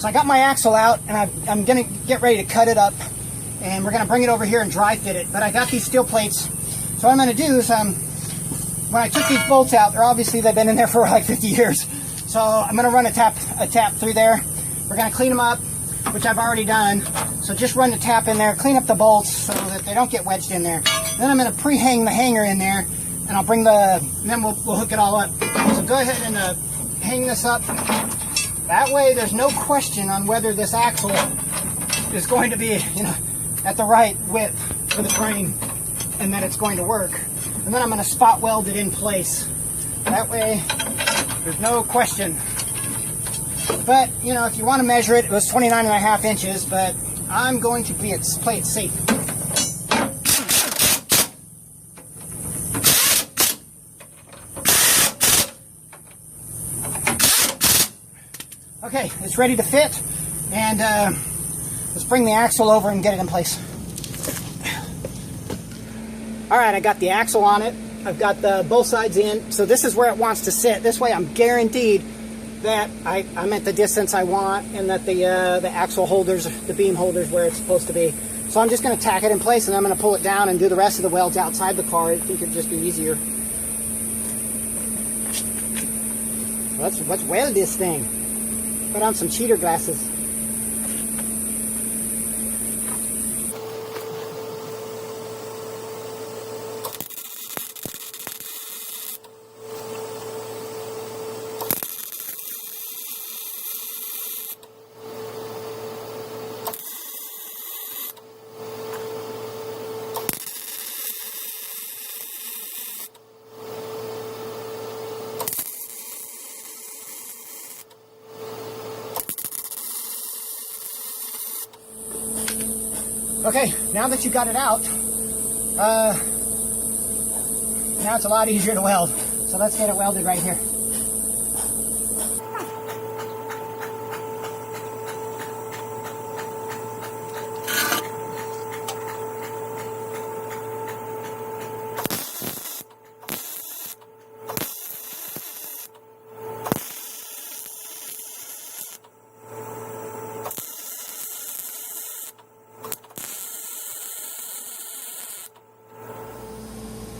So I got my axle out, and I'm going to get ready to cut it up, and we're going to bring it over here and dry fit it. But I got these steel plates. So what I'm going to do is, when I took these bolts out, they've been in there for like 50 years. So I'm going to run a tap through there. We're going to clean them up, which I've already done. So just run the tap in there, clean up the bolts so that they don't get wedged in there. Then I'm going to pre-hang the hanger in there, and I'll bring then we'll hook it all up. So go ahead and hang this up. That way there's no question on whether this axle is going to be, at the right width for the frame and that it's going to work. And then I'm going to spot weld it in place. That way there's no question. But, if you want to measure it, it was 29.5 inches, but I'm going to play it safe. Okay, it's ready to fit, and let's bring the axle over and get it in place. Alright, I got the axle on it. I've got both sides in, so this is where it wants to sit. This way I'm guaranteed that I'm at the distance I want, and that the axle holders, the beam holders, where it's supposed to be. So I'm just going to tack it in place, and I'm going to pull it down and do the rest of the welds outside the car. I think it'd just be easier. Let's weld this thing. Put on some cheater glasses. Okay, now that you got it out, now it's a lot easier to weld. So let's get it welded right here.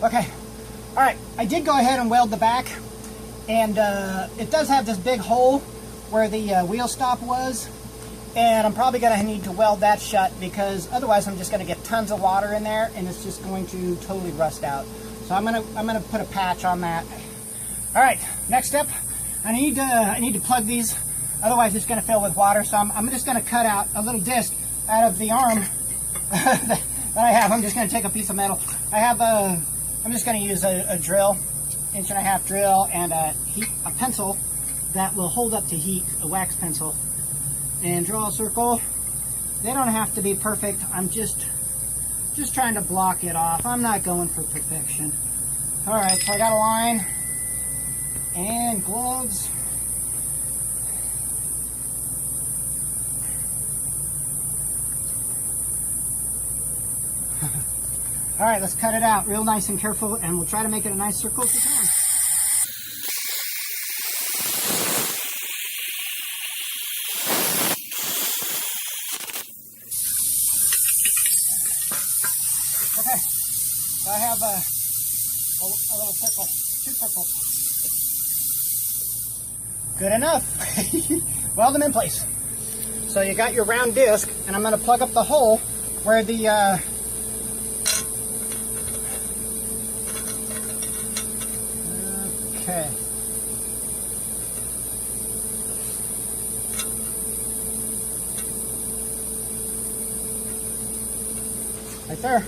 Okay, all right, I did go ahead and weld the back, and it does have this big hole where the wheel stop was, and I'm probably going to need to weld that shut, because otherwise I'm just going to get tons of water in there, and it's just going to totally rust out. So I'm gonna put a patch on that. All right, next step, I need to plug these, otherwise it's going to fill with water. So I'm just going to cut out a little disc out of the arm that I have. I'm just going to take a piece of metal. I'm just going to use a drill, 1.5-inch drill, and a pencil that will hold up to heat, a wax pencil, and draw a circle. They don't have to be perfect. I'm just trying to block it off. I'm not going for perfection. All right, so I got a line and gloves. All right, let's cut it out real nice and careful, and we'll try to make it a nice circle if we can. Okay, so I have a little circle, 2 circles. Good enough. Weld them in place. So you got your round disc, and I'm going to plug up the hole where the okay. Right there.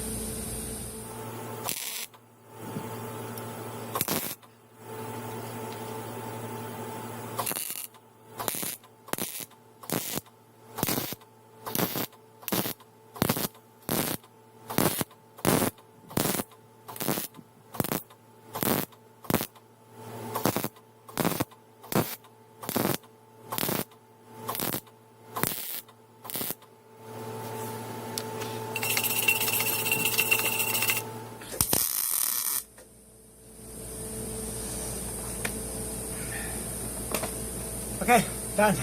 Okay, done.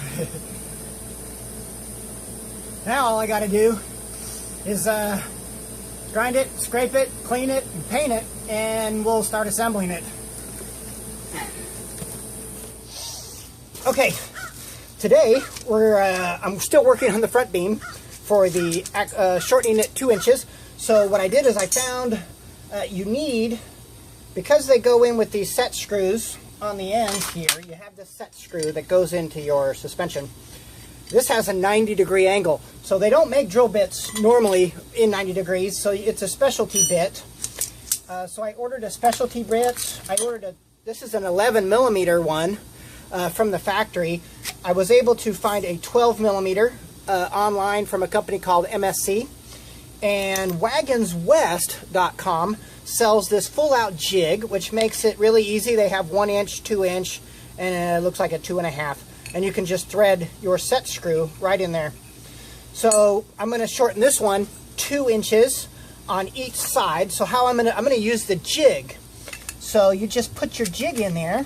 Now all I got to do is grind it, scrape it, clean it, and paint it, and we'll start assembling it. Okay, today I'm still working on the front beam for the shortening it 2 inches. So what I did is I found you need, because they go in with these set screws on the ends here, you have this set screw that goes into your suspension. This has a 90-degree angle, so they don't make drill bits normally in 90 degrees, so it's a specialty bit. So I ordered a specialty bit. This is an 11mm one from the factory. I was able to find a 12mm online from a company called MSC, and wagonswest.com sells this full-out jig, which makes it really easy. They have 1 inch, 2 inch, and it looks like a 2.5. And you can just thread your set screw right in there. So I'm going to shorten this one 2 inches on each side. So how I'm going to use the jig. So you just put your jig in there.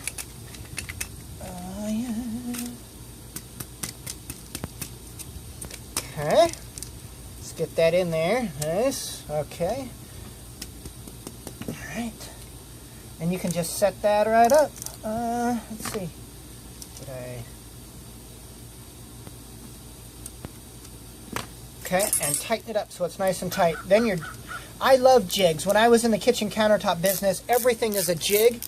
Okay. Let's get that in there. Nice. Okay. All right. And you can just set that right up. Let's see. Okay, and tighten it up so it's nice and tight. Then I love jigs. When I was in the kitchen countertop business, everything is a jig.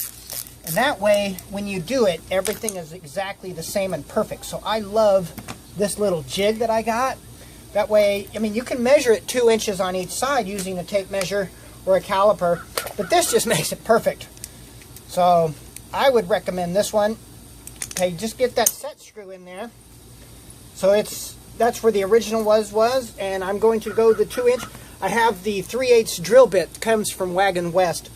And that way, when you do it, everything is exactly the same and perfect. So I love this little jig that I got. That way, I mean, you can measure it 2 inches on each side using a tape measure or a caliper. But this just makes it perfect. So I would recommend this one. Okay, just get that set screw in there. So that's where the original was, and I'm going to go the 2 inch. I have the 3/8 drill bit, comes from Wagon West.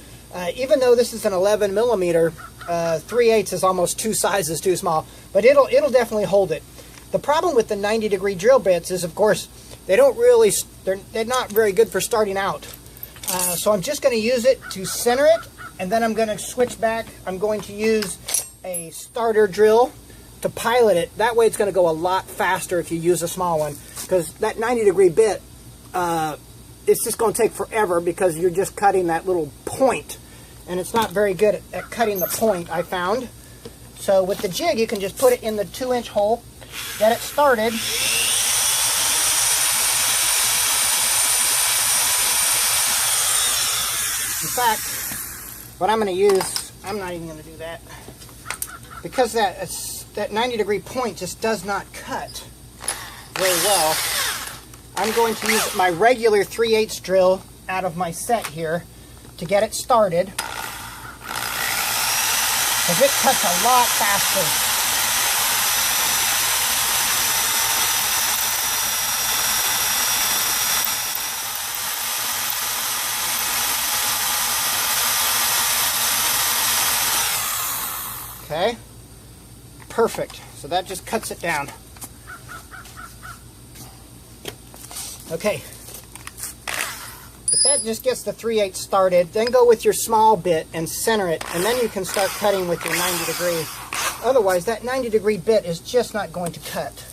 Even though this is an 11mm, 3/8 is almost 2 sizes too small, but it'll definitely hold it. The problem with the 90-degree drill bits is, of course, they're not very good for starting out. So I'm just going to use it to center it, and then I'm going to switch back. I'm going to use a starter drill to pilot it. That way it's going to go a lot faster if you use a small one, because that 90-degree bit, it's just going to take forever because you're just cutting that little point, and it's not very good at cutting the point, I found. So with the jig, you can just put it in the 2-inch hole, get it started. In fact, what I'm going to use, I'm not even going to do that, because that 90-degree point just does not cut very well. I'm going to use my regular 3/8 drill out of my set here to get it started, because it cuts a lot faster. Okay. Perfect. So that just cuts it down. Okay. But that just gets the 3/8 started. Then go with your small bit and center it, and then you can start cutting with your 90-degree. Otherwise, that 90-degree bit is just not going to cut.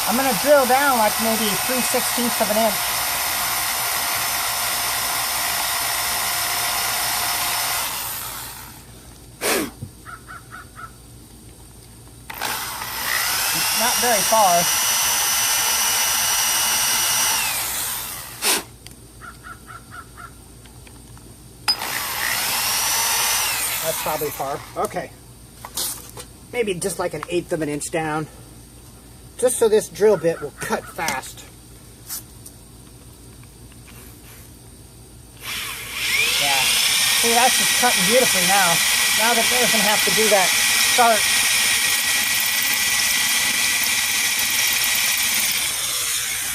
I'm going to drill down like maybe 3/16 of an inch. Not very far. That's probably far. Okay. Maybe just like 1/8 of an inch down. Just so this drill bit will cut fast. Yeah. See, that's just cutting beautifully now. Now that it doesn't have to do that start.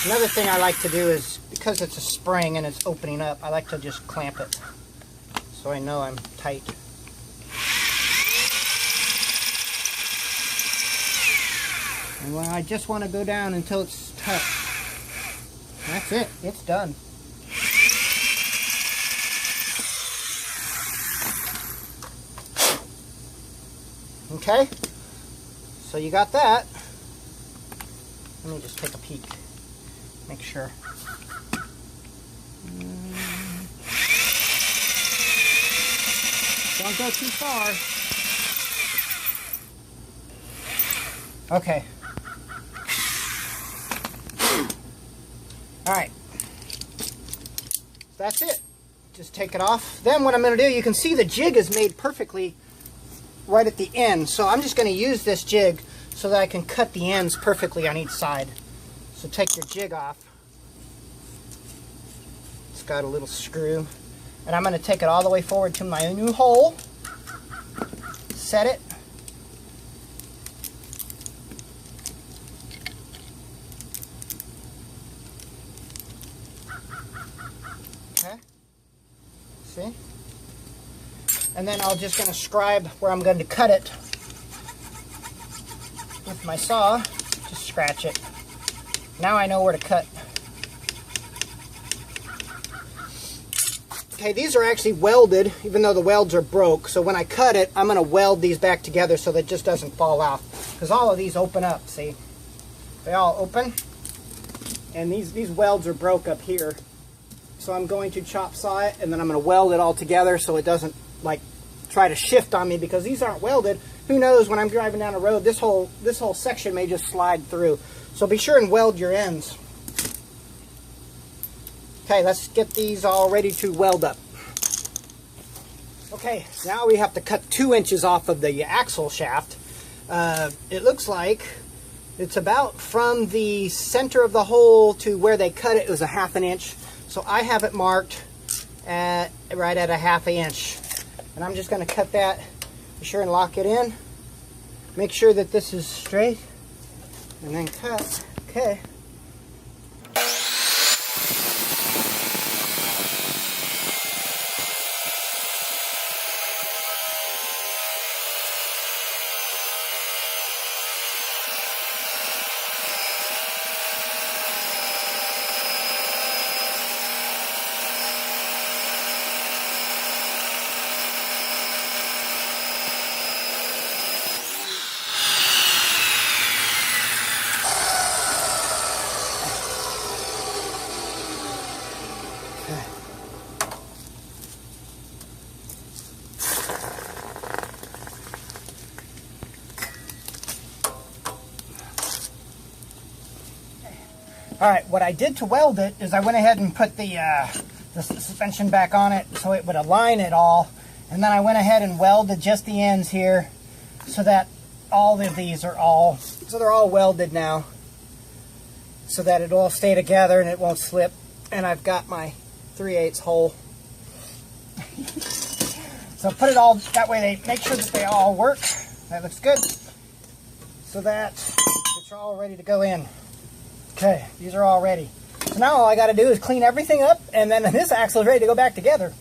Another thing I like to do is, because it's a spring and it's opening up, I like to just clamp it so I know I'm tight. And well, I just want to go down until it's tight. That's it. It's done. Okay, so you got that. Let me just take a peek, make sure. Don't go too far. Okay. All right. That's it. Just take it off. Then what I'm going to do, you can see the jig is made perfectly right at the end. So I'm just going to use this jig so that I can cut the ends perfectly on each side. So take your jig off. It's got a little screw. And I'm going to take it all the way forward to my new hole. Set it. Okay. See? And then I'm just going to scribe where I'm going to cut it with my saw. Just scratch it. Now I know where to cut. Okay, these are actually welded, even though the welds are broke. So when I cut it, I'm going to weld these back together so that it just doesn't fall off. Because all of these open up, see? They all open. And these welds are broke up here. So I'm going to chop saw it, and then I'm going to weld it all together so it doesn't, like, try to shift on me. Because these aren't welded. Who knows, when I'm driving down the road, this whole section may just slide through. So be sure and weld your ends. Okay, let's get these all ready to weld up. Okay, now we have to cut 2 inches off of the axle shaft. It looks like it's about from the center of the hole to where they cut it was a 1/2 inch. So I have it marked at right at a 1/2 inch. And I'm just going to cut that. Be sure and lock it in. Make sure that this is straight. And then cut. Okay. Alright, what I did to weld it is I went ahead and put the suspension back on it so it would align it all. And then I went ahead and welded just the ends here so that all of these are all, so they're all welded now. So that it all stay together and it won't slip. And I've got my 3/8 hole. So put it all, that way they make sure that they all work. That looks good. So that it's all ready to go in. Okay, these are all ready. So now all I got to do is clean everything up, and then this axle is ready to go back together.